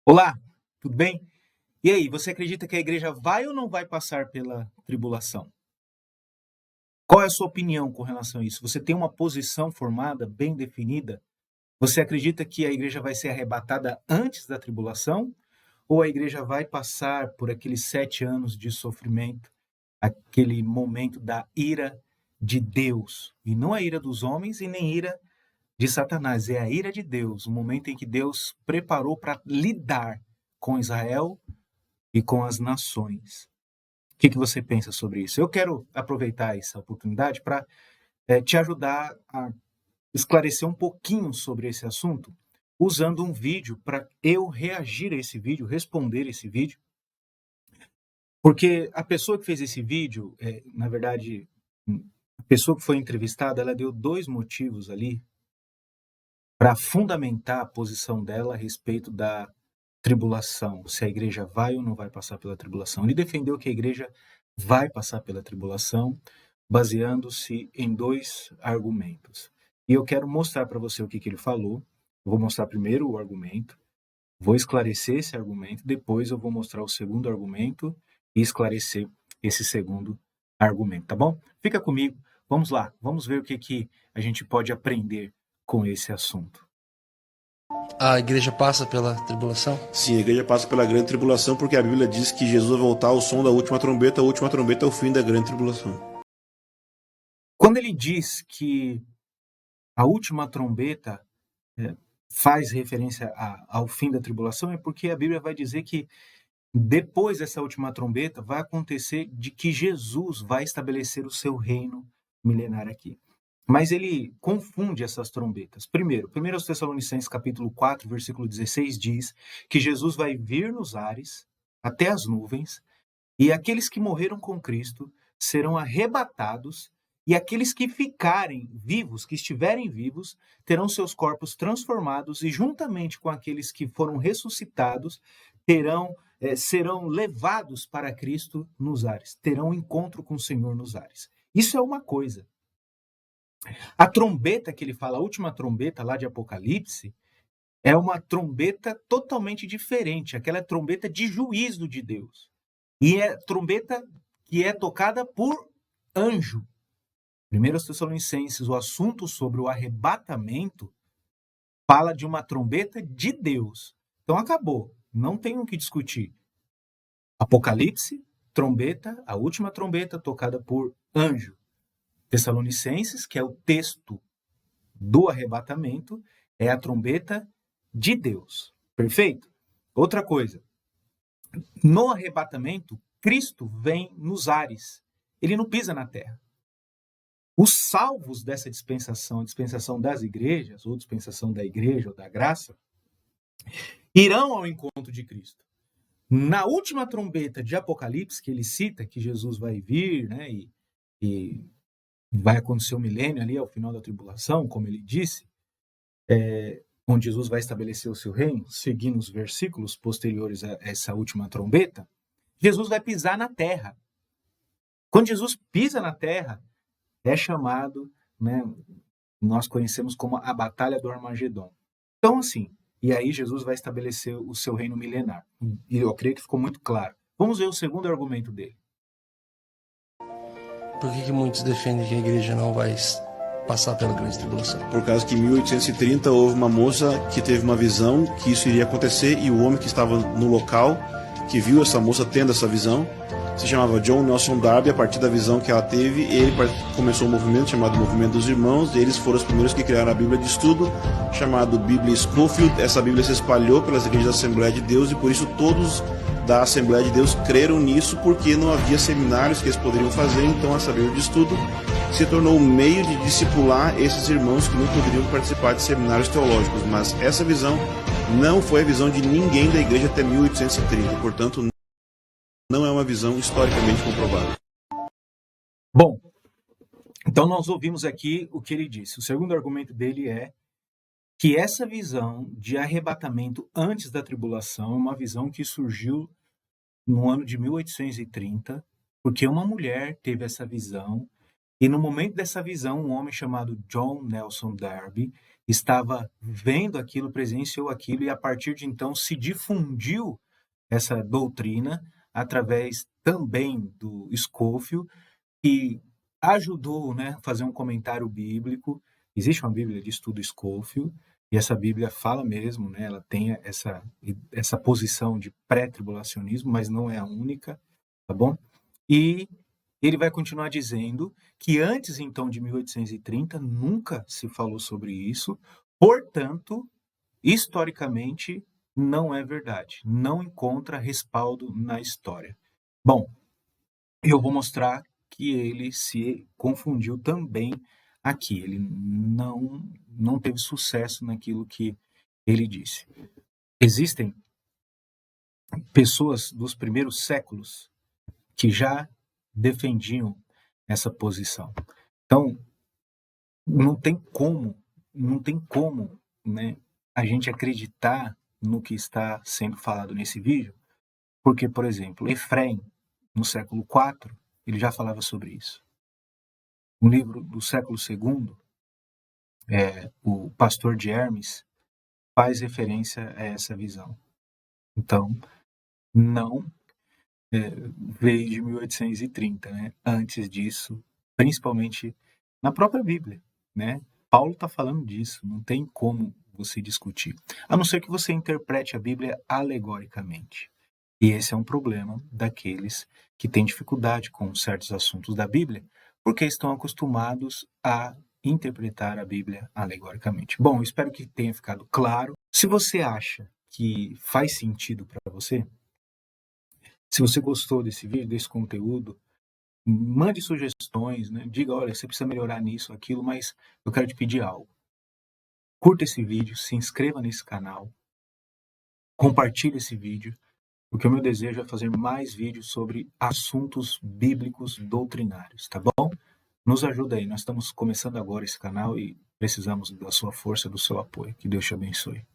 Olá, tudo bem? E aí, você acredita que a igreja vai ou não vai passar pela tribulação? Qual é a sua opinião com relação a isso? Você tem uma posição formada, bem definida? Você acredita que a igreja vai ser arrebatada antes da tribulação? Ou a igreja vai passar por aqueles 7 anos de sofrimento, aquele momento da ira de Deus? E não a ira dos homens e nem ira de Satanás, é a ira de Deus, o momento em que Deus preparou para lidar com Israel e com as nações. O que você pensa sobre isso? Eu quero aproveitar essa oportunidade para te ajudar a esclarecer um pouquinho sobre esse assunto, usando um vídeo para eu reagir a esse vídeo, responder esse vídeo, porque a pessoa que fez esse vídeo, na verdade, a pessoa que foi entrevistada, ela deu dois motivos ali para fundamentar a posição dela a respeito da tribulação, se a igreja vai ou não vai passar pela tribulação. Ele defendeu que a igreja vai passar pela tribulação, baseando-se em dois argumentos. E eu quero mostrar para você o que ele falou. Eu vou mostrar primeiro o argumento, vou esclarecer esse argumento, depois eu vou mostrar o segundo argumento e esclarecer esse segundo argumento, tá bom? Fica comigo, vamos lá, vamos ver o que a gente pode aprender com esse assunto. A igreja passa pela tribulação? Sim, a igreja passa pela grande tribulação porque a Bíblia diz que Jesus vai voltar ao som da última trombeta. A última trombeta é o fim da grande tribulação. Quando ele diz que a última trombeta faz referência ao fim da tribulação, é porque a Bíblia vai dizer que depois dessa última trombeta vai acontecer de que Jesus vai estabelecer o seu reino milenar aqui. Mas ele confunde essas trombetas. Primeiro, 1 Tessalonicenses capítulo 4, versículo 16 diz que Jesus vai vir nos ares até as nuvens e aqueles que morreram com Cristo serão arrebatados e aqueles que ficarem vivos, que estiverem vivos, terão seus corpos transformados e juntamente com aqueles que foram ressuscitados, serão levados para Cristo nos ares, terão encontro com o Senhor nos ares. Isso é uma coisa. A trombeta que ele fala, a última trombeta lá de Apocalipse, é uma trombeta totalmente diferente, aquela trombeta de juízo de Deus. E é trombeta que é tocada por anjo. 1 Tessalonicenses, o assunto sobre o arrebatamento, fala de uma trombeta de Deus. Então acabou, não tem o que discutir. Apocalipse, trombeta, a última trombeta tocada por anjo. Tessalonicenses, que é o texto do arrebatamento, é a trombeta de Deus. Perfeito? Outra coisa, no arrebatamento, Cristo vem nos ares. Ele não pisa na terra. Os salvos dessa dispensação, a dispensação das igrejas, ou dispensação da igreja ou da graça, irão ao encontro de Cristo. Na última trombeta de Apocalipse, que ele cita que Jesus vai vir, né, e vai acontecer o milênio ali ao final da tribulação, como ele disse, onde Jesus vai estabelecer o seu reino, seguindo os versículos posteriores a essa última trombeta, Jesus vai pisar na terra. Quando Jesus pisa na terra, é chamado, né, nós conhecemos como a Batalha do Armagedon. Então, assim, e aí Jesus vai estabelecer o seu reino milenar. E eu creio que ficou muito claro. Vamos ver o segundo argumento dele. Por que muitos defendem que a igreja não vai passar pela grande tribulação? Por causa que em 1830 houve uma moça que teve uma visão que isso iria acontecer e o homem que estava no local, que viu essa moça tendo essa visão, se chamava John Nelson Darby. A partir da visão que ela teve, ele começou um movimento chamado Movimento dos Irmãos. Eles foram os primeiros que criaram a Bíblia de estudo, chamado Bíblia Scofield. Essa Bíblia se espalhou pelas igrejas da Assembleia de Deus e por isso todos da Assembleia de Deus creram nisso, porque não havia seminários que eles poderiam fazer. Então essa Bíblia de estudo se tornou um meio de discipular esses irmãos que não poderiam participar de seminários teológicos. Mas essa visão não foi a visão de ninguém da igreja até 1830, portanto não é uma visão historicamente comprovada. Bom, então nós ouvimos aqui o que ele disse. O segundo argumento dele é que essa visão de arrebatamento antes da tribulação é uma visão que surgiu no ano de 1830, porque uma mulher teve essa visão, e no momento dessa visão, um homem chamado John Nelson Darby, estava vendo aquilo, presenciou aquilo, e a partir de então se difundiu essa doutrina através também do Scofield, que ajudou, né, a fazer um comentário bíblico. Existe uma Bíblia de estudo Scofield, e essa Bíblia fala mesmo, né, ela tem essa posição de pré-tribulacionismo, mas não é a única, tá bom? E ele vai continuar dizendo que antes, então, de 1830, nunca se falou sobre isso, portanto, historicamente, não é verdade, não encontra respaldo na história. Bom, eu vou mostrar que ele se confundiu também aqui, ele não teve sucesso naquilo que ele disse. Existem pessoas dos primeiros séculos que já defendiam essa posição. Então, não tem como, né, a gente acreditar no que está sendo falado nesse vídeo, porque, por exemplo, Efrem, no século IV, ele já falava sobre isso. Um livro do século II, o Pastor de Hermes, faz referência a essa visão. Então, não veio de 1830, né? Antes disso, principalmente na própria Bíblia, né? Paulo está falando disso, não tem como você discutir, a não ser que você interprete a Bíblia alegoricamente. E esse é um problema daqueles que têm dificuldade com certos assuntos da Bíblia, porque estão acostumados a interpretar a Bíblia alegoricamente. Bom, espero que tenha ficado claro. Se você acha que faz sentido para você, se você gostou desse vídeo, desse conteúdo, mande sugestões, né? Diga, olha, você precisa melhorar nisso, aquilo, mas eu quero te pedir algo. Curta esse vídeo, se inscreva nesse canal, compartilhe esse vídeo, porque o meu desejo é fazer mais vídeos sobre assuntos bíblicos doutrinários, tá bom? Nos ajuda aí, nós estamos começando agora esse canal e precisamos da sua força, do seu apoio. Que Deus te abençoe.